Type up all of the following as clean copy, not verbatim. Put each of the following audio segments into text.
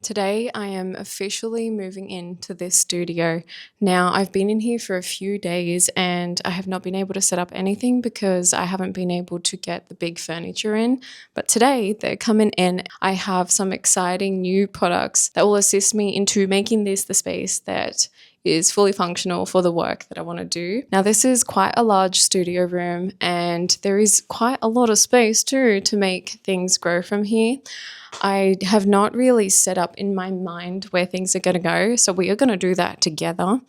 Today I am officially moving into this studio. Now I've been in here for a few days and I have not been able to set up anything because I haven't been able to get the big furniture in. But today they're coming in. I have some exciting new products that will assist me into making this the space that is fully functional for the work that I want to do. Now this is quite a large studio room and there is quite a lot of space too to make things grow from here. I have not really set up in my mind where things are going to go, so we are going to do that together.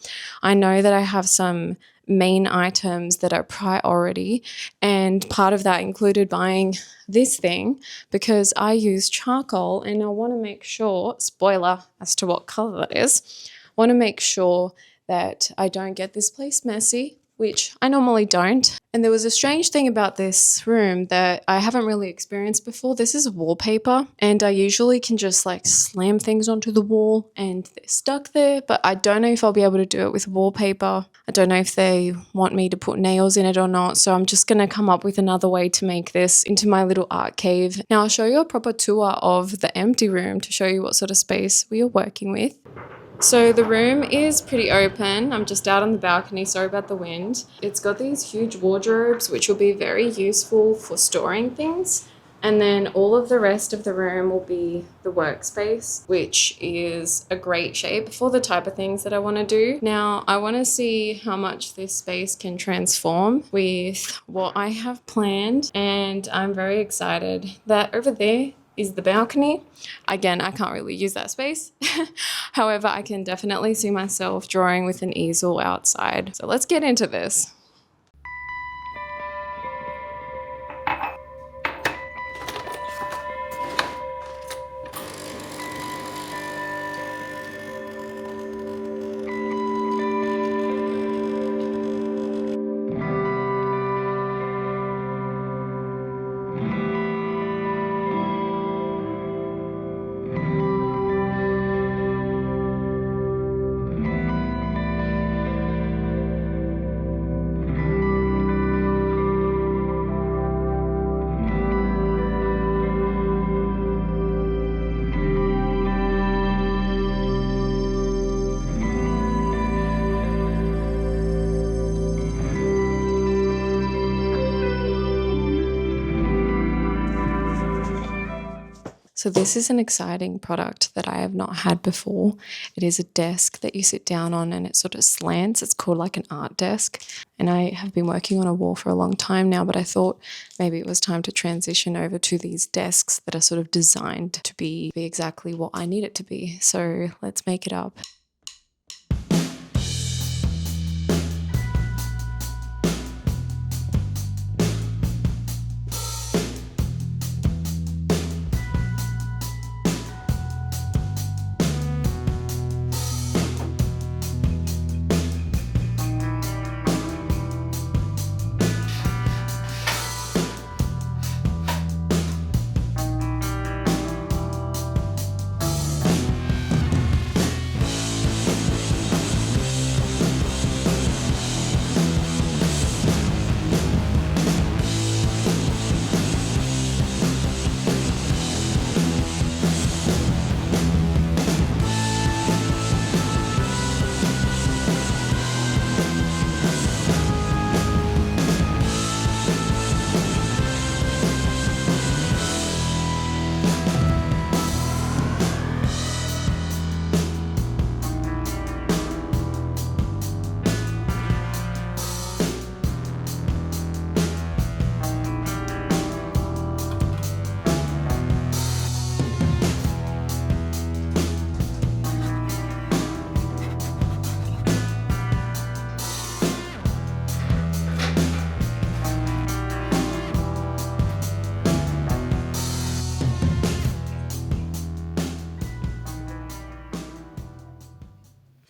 I know that I have some main items that are priority, and part of that included buying this thing because I use charcoal and I want to make sure, spoiler as to what color that is, want to make sure that I don't get this place messy, which I normally don't. And there was a strange thing about this room that I haven't really experienced before. This is wallpaper and I usually can just like slam things onto the wall and they're stuck there, but I don't know if I'll be able to do it with wallpaper. I don't know if they want me to put nails in it or not, so I'm just going to come up with another way to make this into my little art cave. Now I'll show you a proper tour of the empty room to show you what sort of space we are working with. So the room is pretty open. I'm just out on the balcony, sorry about the wind. It's got these huge wardrobes which will be very useful for storing things. And then all of the rest of the room will be the workspace, which is a great shape for the type of things that I want to do. Now, I want to see how much this space can transform with what I have planned. And I'm very excited that over there is the balcony. Again, I can't really use that space. However, I can definitely see myself drawing with an easel outside. So let's get into this. So this is an exciting product that I have not had before. It is a desk that you sit down on and it sort of slants. It's called like an art desk. And I have been working on a wall for a long time now, but I thought maybe it was time to transition over to these desks that are sort of designed to be exactly what I need it to be. So let's make it up.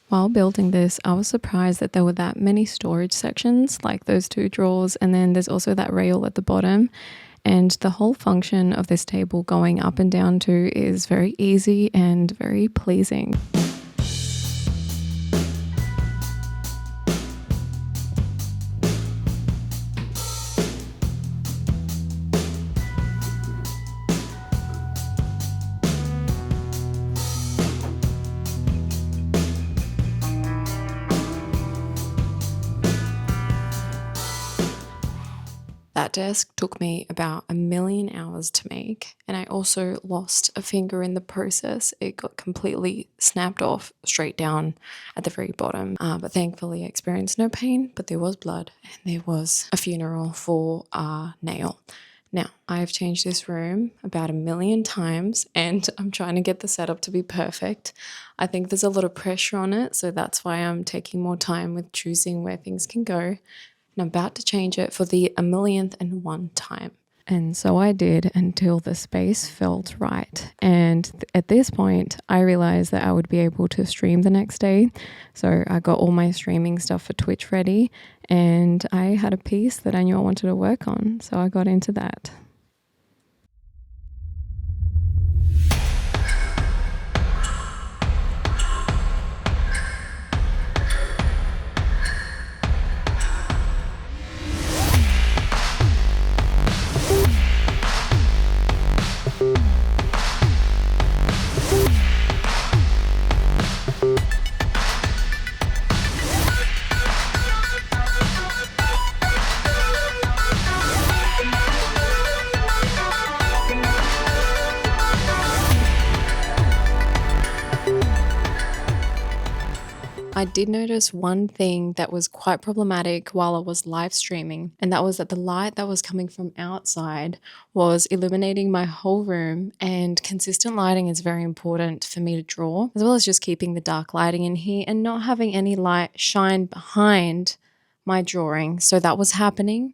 While building this, I was surprised that there were that many storage sections, like those two drawers, and then there's also that rail at the bottom. And the whole function of this table going up and down too is very easy and very pleasing. That desk took me about 1,000,000 hours to make, and I also lost a finger in the process. It got completely snapped off straight down at the very bottom, but thankfully I experienced no pain, but there was blood and there was a funeral for a nail. Now, I've changed this room about 1,000,000 times and I'm trying to get the setup to be perfect. I think there's a lot of pressure on it, so that's why I'm taking more time with choosing where things can go. And I'm about to change it for the 1,000,001 time. And so I did until the space felt right. And at this point, I realized that I would be able to stream the next day. So I got all my streaming stuff for Twitch ready, and I had a piece that I knew I wanted to work on. So I got into that. I did notice one thing that was quite problematic while I was live streaming, and that was that the light that was coming from outside was illuminating my whole room, and consistent lighting is very important for me to draw, as well as just keeping the dark lighting in here and not having any light shine behind my drawing. So that was happening,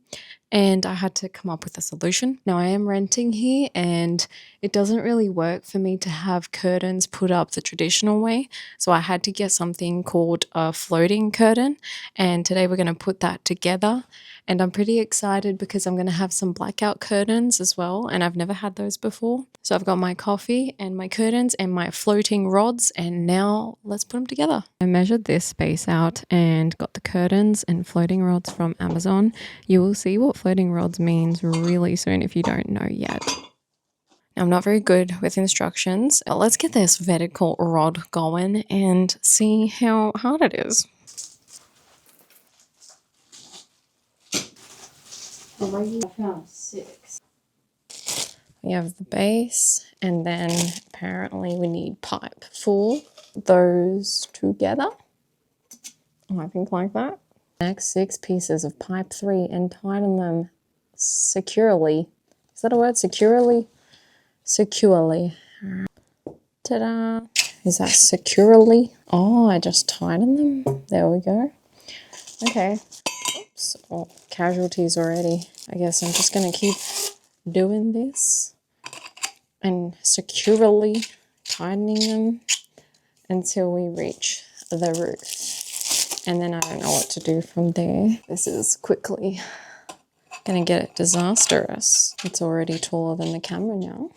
and I had to come up with a solution. Now I am renting here and it doesn't really work for me to have curtains put up the traditional way. So I had to get something called a floating curtain, and today we're going to put that together. And I'm pretty excited because I'm going to have some blackout curtains as well, and I've never had those before. So I've got my coffee and my curtains and my floating rods, and now let's put them together. I measured this space out and got the curtains and floating rods from Amazon. You will see what floating rods means really soon if you don't know yet. Now, I'm not very good with instructions. Let's get this vertical rod going and see how hard it is. I found 6. We have the base, and then apparently we need pipe for those together. I think like that. Next 6 pieces of pipe 3 and tighten them securely. Is that a word? Securely? Securely. Ta-da! Is that securely? Oh, I just tightened them. There we go. Okay. Oops. Oh, casualties already. I guess I'm just going to keep doing this and securely tightening them until we reach the roof. And then I don't know what to do from there. This is quickly going to get it disastrous. It's already taller than the camera now.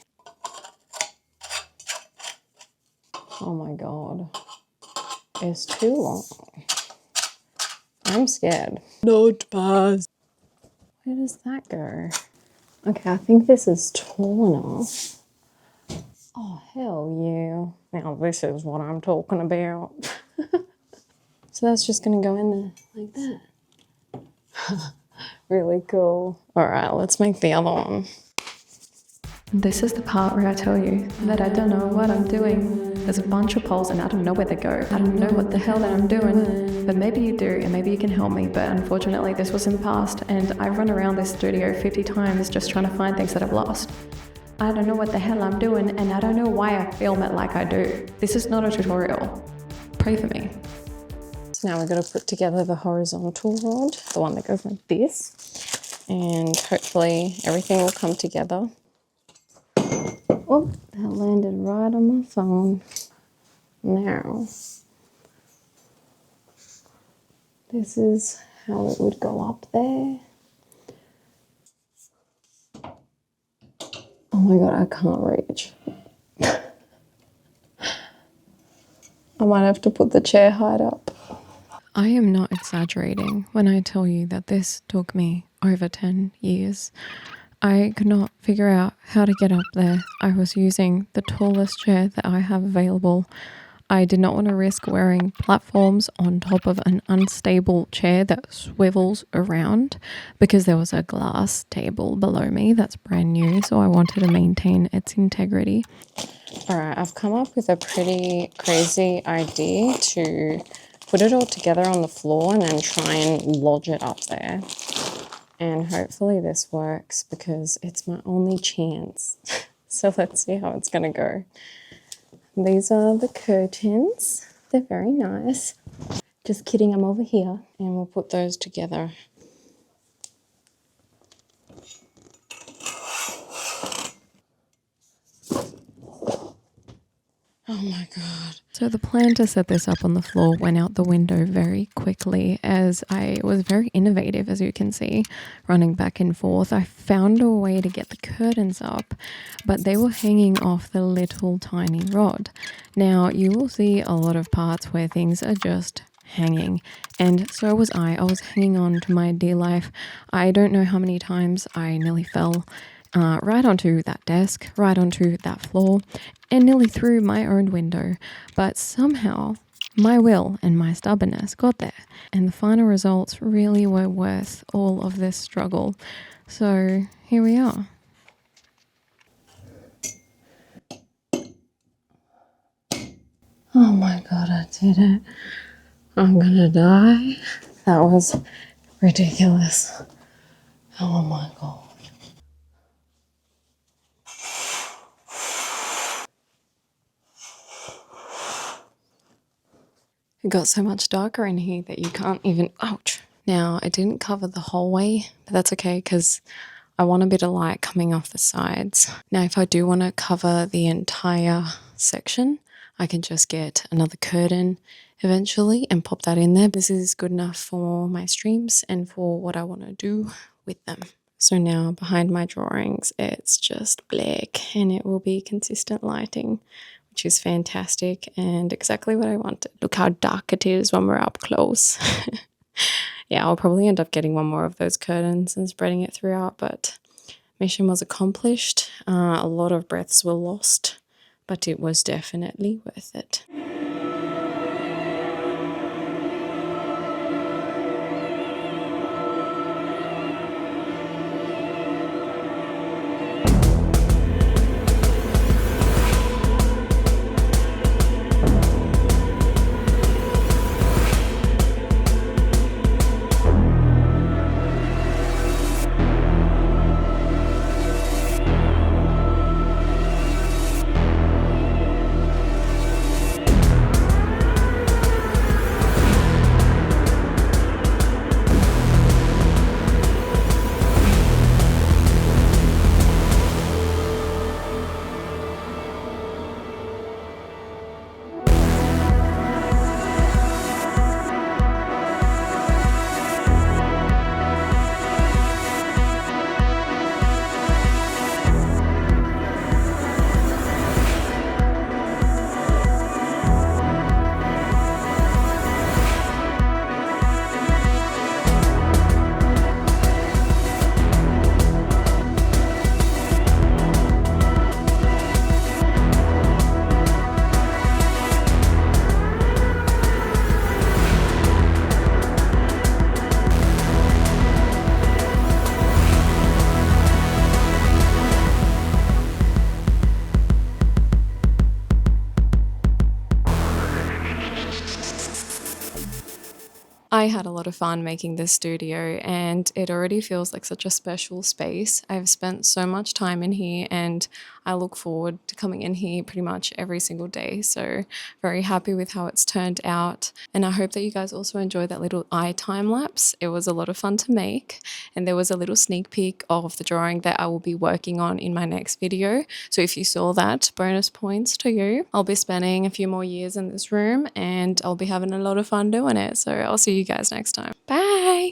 Oh my god. It's too long. I'm scared. Not pass. Where does that go? Okay, I think this is tall enough. Oh, hell yeah. Now this is what I'm talking about. So that's just going to go in there like that. Really cool. All right, let's make the other one. This is the part where I tell you that I don't know what I'm doing. There's a bunch of poles and I don't know where they go. I don't know what the hell that I'm doing, but maybe you do and maybe you can help me. But unfortunately this was in the past and I've run around this studio 50 times just trying to find things that I've lost. I don't know what the hell I'm doing and I don't know why I film it like I do. This is not a tutorial. Pray for me. So now we're going to put together the horizontal rod, the one that goes like this, and hopefully everything will come together. Oh, that landed right on my phone. Now, this is how it would go up there. Oh my god, I can't reach. I might have to put the chair height up. I am not exaggerating when I tell you that this took me over 10 years. I could not figure out how to get up there. I was using the tallest chair that I have available. I did not want to risk wearing platforms on top of an unstable chair that swivels around because there was a glass table below me that's brand new, so I wanted to maintain its integrity. Alright, I've come up with a pretty crazy idea to put it all together on the floor and then try and lodge it up there. And hopefully this works because it's my only chance. So let's see how it's gonna go. These are the curtains. They're very nice. Just kidding, I'm over here. And we'll put those together. Oh my God. So the plan to set this up on the floor went out the window very quickly as I was very innovative, as you can see, running back and forth. I found a way to get the curtains up, but they were hanging off the little tiny rod. Now you will see a lot of parts where things are just hanging, and so was I. I was hanging on to my dear life. I don't know how many times I nearly fell right onto that desk, right onto that floor, and nearly through my own window. But somehow my will and my stubbornness got there, and the final results really were worth all of this struggle. So here we are. Oh my God, I did it. I'm gonna die. That was ridiculous. Oh my God. It got so much darker in here that you can't even, ouch. Now, I didn't cover the whole way, but that's okay because I want a bit of light coming off the sides. Now, if I do want to cover the entire section, I can just get another curtain eventually and pop that in there. This is good enough for my streams and for what I want to do with them. So now behind my drawings, it's just black and it will be consistent lighting, which is fantastic and exactly what I wanted. Look how dark it is when we're up close. Yeah, I'll probably end up getting one more of those curtains and spreading it throughout, but mission was accomplished. A lot of breaths were lost, but it was definitely worth it. I had a lot of fun making this studio and it already feels like such a special space. I've spent so much time in here and I look forward to coming in here pretty much every single day. So very happy with how it's turned out. And I hope that you guys also enjoyed that little eye time lapse. It was a lot of fun to make. And there was a little sneak peek of the drawing that I will be working on in my next video. So if you saw that, bonus points to you. I'll be spending a few more years in this room and I'll be having a lot of fun doing it. So I'll see you guys next time. Bye.